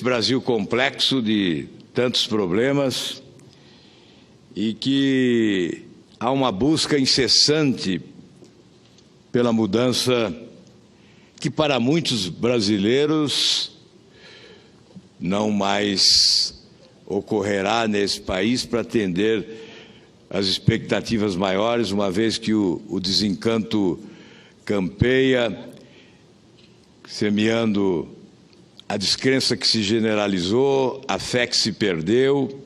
Brasil complexo de tantos problemas e que há uma busca incessante pela mudança que para muitos brasileiros não mais ocorrerá nesse país para atender as expectativas maiores, uma vez que o desencanto campeia, semeando a descrença que se generalizou, a fé que se perdeu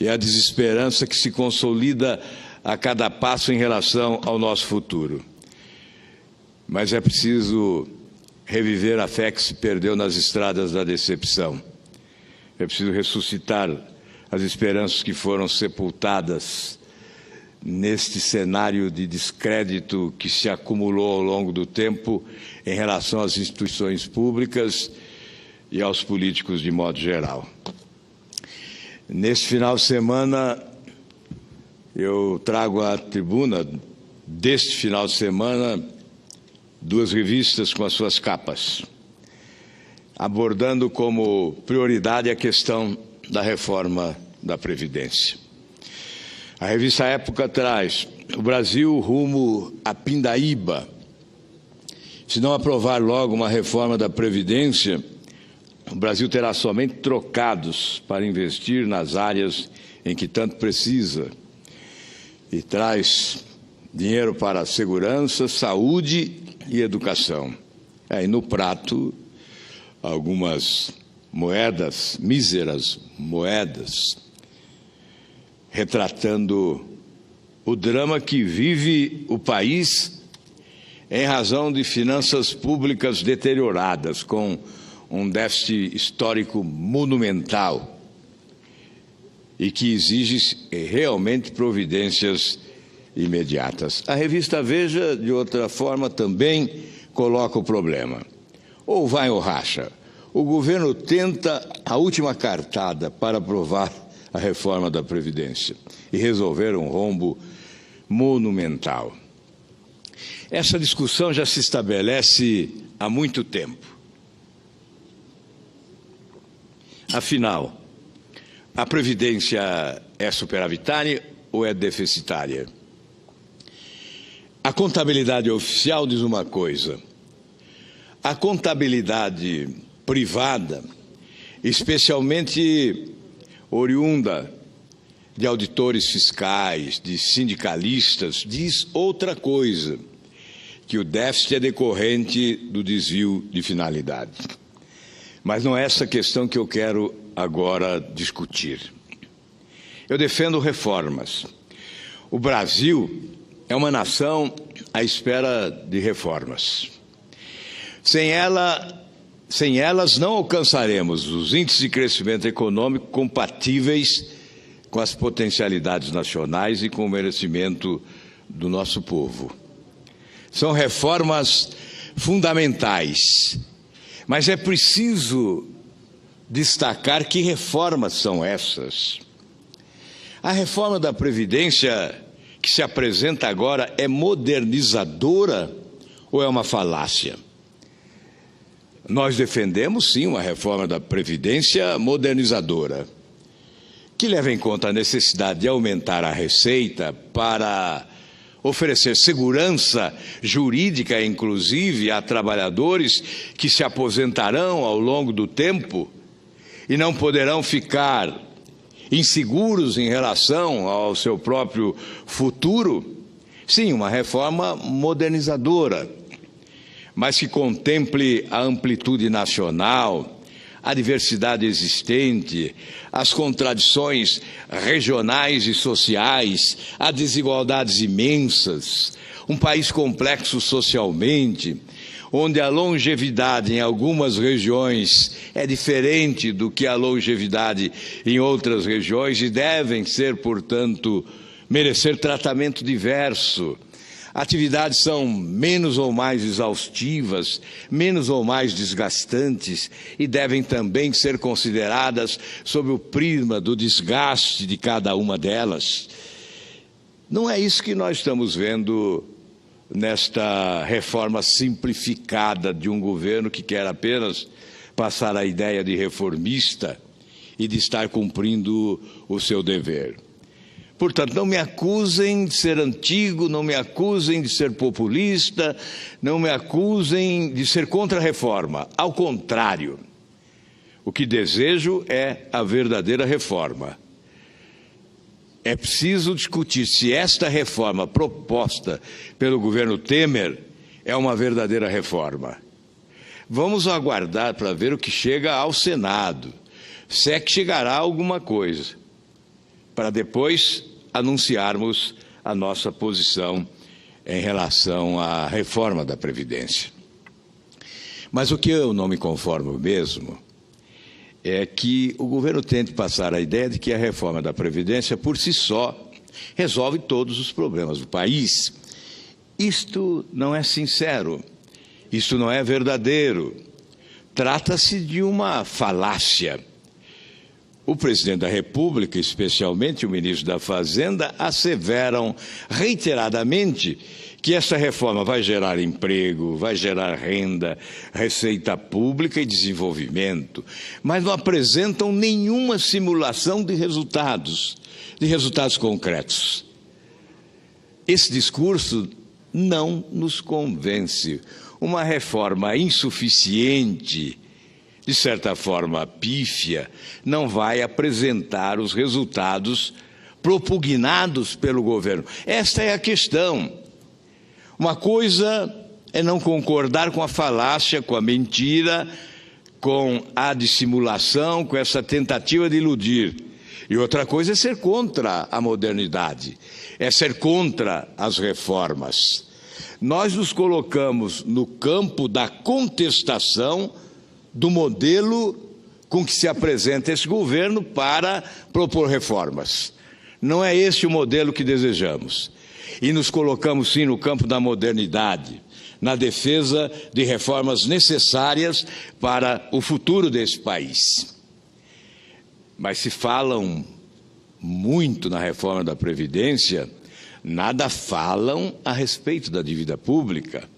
e a desesperança que se consolida a cada passo em relação ao nosso futuro. Mas é preciso reviver a fé que se perdeu nas estradas da decepção. É preciso ressuscitar as esperanças que foram sepultadas neste cenário de descrédito que se acumulou ao longo do tempo em relação às instituições públicas e aos políticos de modo geral. Neste final de semana, eu trago à tribuna deste final de semana duas revistas com as suas capas, abordando como prioridade a questão da reforma da Previdência. A revista Época traz o Brasil rumo a pindaíba. Se não aprovar logo uma reforma da Previdência, o Brasil terá somente trocados para investir nas áreas em que tanto precisa. E traz dinheiro para segurança, saúde e educação. E no prato, algumas moedas, míseras moedas, retratando o drama que vive o país em razão de finanças públicas deterioradas, com um déficit histórico monumental e que exige realmente providências imediatas. A revista Veja, de outra forma, também coloca o problema. Ou vai ou racha. O governo tenta a última cartada para aprovar a reforma da Previdência e resolver um rombo monumental. Essa discussão já se estabelece há muito tempo. Afinal, a Previdência é superavitária ou é deficitária? A contabilidade oficial diz uma coisa. A contabilidade privada, especialmente oriunda de auditores fiscais, de sindicalistas, diz outra coisa, que o déficit é decorrente do desvio de finalidade. Mas não é essa questão que eu quero agora discutir. Eu defendo reformas. O Brasil é uma nação à espera de reformas. Sem elas não alcançaremos os índices de crescimento econômico compatíveis com as potencialidades nacionais e com o merecimento do nosso povo. São reformas fundamentais, mas é preciso destacar que reformas são essas. A reforma da Previdência que se apresenta agora é modernizadora ou é uma falácia? Nós defendemos, sim, uma reforma da Previdência modernizadora, que leva em conta a necessidade de aumentar a receita para oferecer segurança jurídica, inclusive, a trabalhadores que se aposentarão ao longo do tempo e não poderão ficar inseguros em relação ao seu próprio futuro. Sim, uma reforma modernizadora, mas que contemple a amplitude nacional, a diversidade existente, as contradições regionais e sociais, as desigualdades imensas, um país complexo socialmente, onde a longevidade em algumas regiões é diferente do que a longevidade em outras regiões e devem ser, portanto, merecer tratamento diverso. Atividades são menos ou mais exaustivas, menos ou mais desgastantes e devem também ser consideradas sob o prisma do desgaste de cada uma delas. Não é isso que nós estamos vendo nesta reforma simplificada de um governo que quer apenas passar a ideia de reformista e de estar cumprindo o seu dever. Portanto, não me acusem de ser antigo, não me acusem de ser populista, não me acusem de ser contra a reforma. Ao contrário, o que desejo é a verdadeira reforma. É preciso discutir se esta reforma proposta pelo governo Temer é uma verdadeira reforma. Vamos aguardar para ver o que chega ao Senado, se é que chegará alguma coisa, para depois anunciarmos a nossa posição em relação à reforma da Previdência. Mas o que eu não me conformo mesmo é que o governo tente passar a ideia de que a reforma da Previdência, por si só, resolve todos os problemas do país. Isto não é sincero, isto não é verdadeiro. Trata-se de uma falácia. O presidente da República, especialmente o ministro da Fazenda, asseveram reiteradamente que essa reforma vai gerar emprego, vai gerar renda, receita pública e desenvolvimento, mas não apresentam nenhuma simulação de resultados concretos. Esse discurso não nos convence. Uma reforma insuficiente, de certa forma pífia, não vai apresentar os resultados propugnados pelo governo. Esta é a questão. Uma coisa é não concordar com a falácia, com a mentira, com a dissimulação, com essa tentativa de iludir. E outra coisa é ser contra a modernidade, é ser contra as reformas. Nós nos colocamos no campo da contestação do modelo com que se apresenta esse governo para propor reformas. Não é esse o modelo que desejamos. E nos colocamos, sim, no campo da modernidade, na defesa de reformas necessárias para o futuro desse país. Mas se falam muito na reforma da Previdência, nada falam a respeito da dívida pública.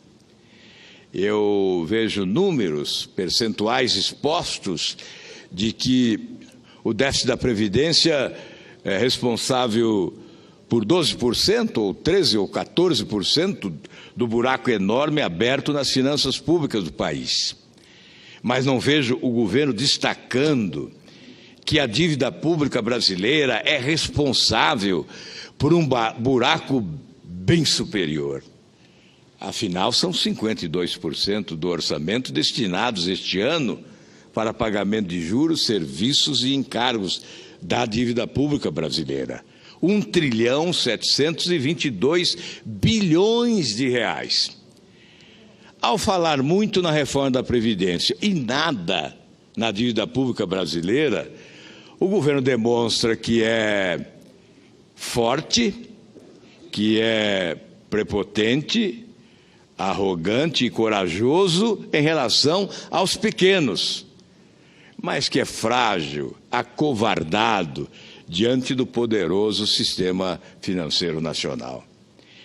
Eu vejo números, percentuais expostos de que o déficit da Previdência é responsável por 12%, ou 13% ou 14% do buraco enorme aberto nas finanças públicas do país. Mas não vejo o governo destacando que a dívida pública brasileira é responsável por um buraco bem superior. Afinal, são 52% do orçamento destinados este ano para pagamento de juros, serviços e encargos da dívida pública brasileira. 1.722 bilhões de reais. Ao falar muito na reforma da Previdência e nada na dívida pública brasileira, o governo demonstra que é forte, que é prepotente, arrogante e corajoso em relação aos pequenos, mas que é frágil, acovardado diante do poderoso sistema financeiro nacional.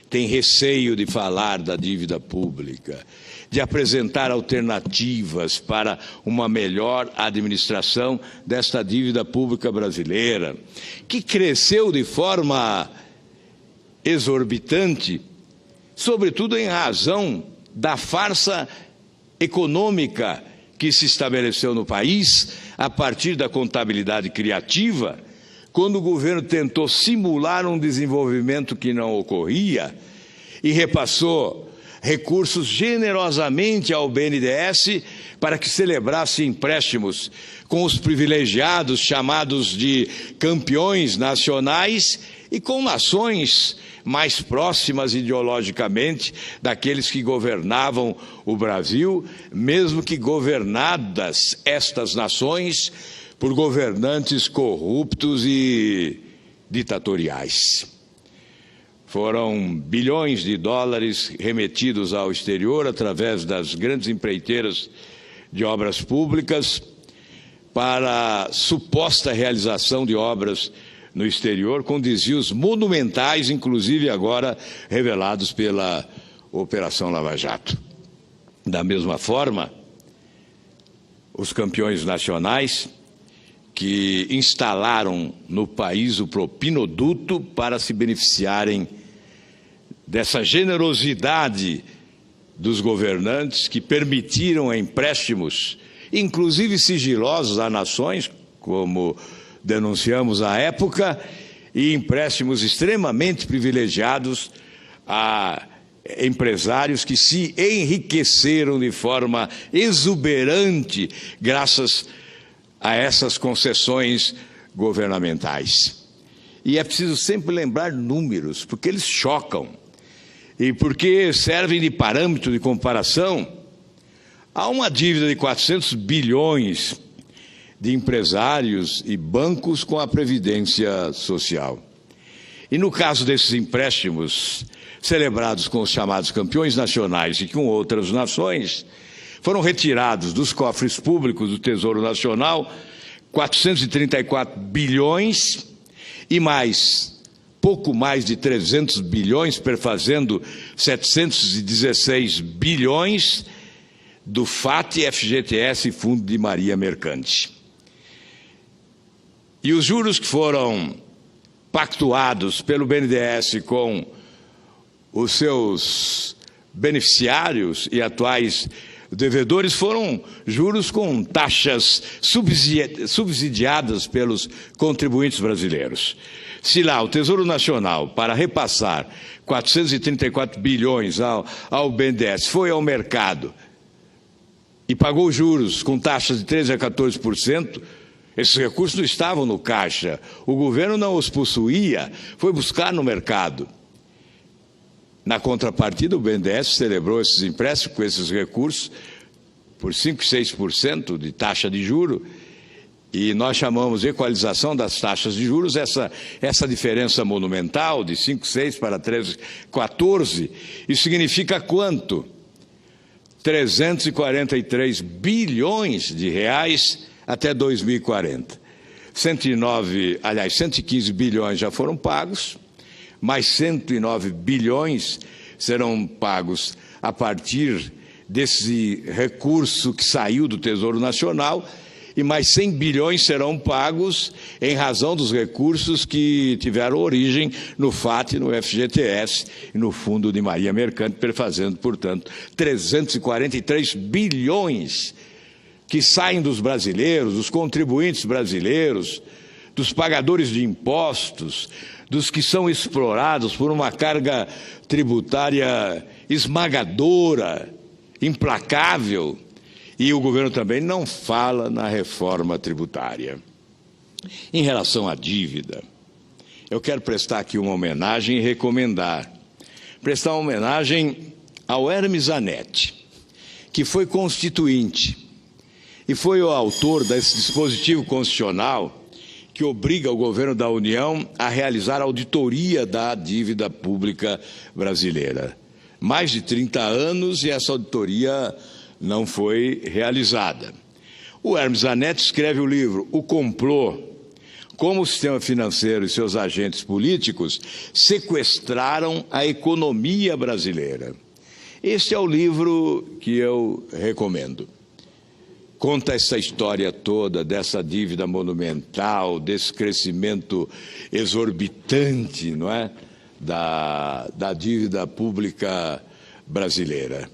Tem receio de falar da dívida pública, de apresentar alternativas para uma melhor administração desta dívida pública brasileira, que cresceu de forma exorbitante, sobretudo em razão da farsa econômica que se estabeleceu no país a partir da contabilidade criativa, quando o governo tentou simular um desenvolvimento que não ocorria e repassou recursos generosamente ao BNDES para que celebrasse empréstimos com os privilegiados chamados de campeões nacionais e com nações mais próximas ideologicamente daqueles que governavam o Brasil, mesmo que governadas estas nações por governantes corruptos e ditatoriais. Foram bilhões de dólares remetidos ao exterior através das grandes empreiteiras de obras públicas para suposta realização de obras no exterior, com desvios monumentais, inclusive agora revelados pela Operação Lava Jato. Da mesma forma, os campeões nacionais que instalaram no país o propinoduto para se beneficiarem dessa generosidade dos governantes que permitiram empréstimos, inclusive sigilosos, a nações, como denunciamos à época, e empréstimos extremamente privilegiados a empresários que se enriqueceram de forma exuberante graças a essas concessões governamentais. E é preciso sempre lembrar números, porque eles chocam e porque servem de parâmetro de comparação. Há uma dívida de 400 bilhões de empresários e bancos com a Previdência Social. E no caso desses empréstimos celebrados com os chamados campeões nacionais e com outras nações, foram retirados dos cofres públicos do Tesouro Nacional 434 bilhões e mais, pouco mais de 300 bilhões, perfazendo 716 bilhões do FAT, FGTS e Fundo de Maria Mercante. E os juros que foram pactuados pelo BNDES com os seus beneficiários e atuais devedores foram juros com taxas subsidiadas pelos contribuintes brasileiros. Se lá o Tesouro Nacional, para repassar 434 bilhões ao BNDES, foi ao mercado e pagou juros com taxas de 13% a 14%, esses recursos não estavam no caixa, o governo não os possuía, foi buscar no mercado. Na contrapartida, o BNDES celebrou esses empréstimos com esses recursos por 5% e 6% de taxa de juro, e nós chamamos de equalização das taxas de juros essa diferença monumental de 5,6 para 13, 14. Isso significa quanto? 343 bilhões de reais até 2040. 115 bilhões já foram pagos, mais 109 bilhões serão pagos a partir desse recurso que saiu do Tesouro Nacional e mais 100 bilhões serão pagos em razão dos recursos que tiveram origem no FAT, no FGTS e no Fundo de Maria Mercante, perfazendo, portanto, 343 bilhões que saem dos brasileiros, dos contribuintes brasileiros, dos pagadores de impostos, dos que são explorados por uma carga tributária esmagadora, implacável, e o governo também não fala na reforma tributária. Em relação à dívida, eu quero prestar aqui uma homenagem e prestar uma homenagem ao Hermes Zanetti, que foi constituinte e foi o autor desse dispositivo constitucional que obriga o governo da União a realizar auditoria da dívida pública brasileira. Mais de 30 anos e essa auditoria não foi realizada. O Hermes Zanetti escreve o livro O Complô, como o sistema financeiro e seus agentes políticos sequestraram a economia brasileira. Este é o livro que eu recomendo. Conta essa história toda dessa dívida monumental, desse crescimento exorbitante, não é? da dívida pública brasileira.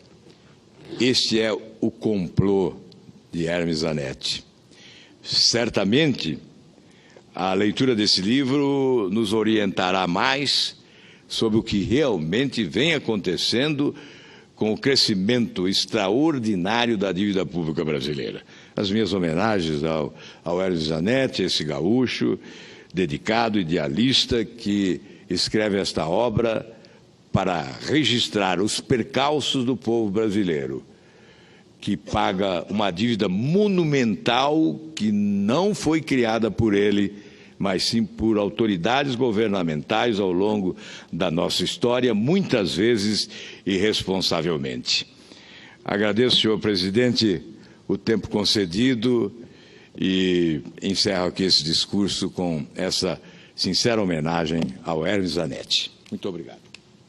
Este é o complô de Hermes Zanetti. Certamente, a leitura desse livro nos orientará mais sobre o que realmente vem acontecendo com o crescimento extraordinário da dívida pública brasileira. As minhas homenagens ao Hermes Zanetti, esse gaúcho dedicado, idealista, que escreve esta obra para registrar os percalços do povo brasileiro, que paga uma dívida monumental que não foi criada por ele, mas sim por autoridades governamentais ao longo da nossa história, muitas vezes irresponsavelmente. Agradeço, senhor presidente, o tempo concedido e encerro aqui esse discurso com essa sincera homenagem ao Hermes Zanetti. Muito obrigado.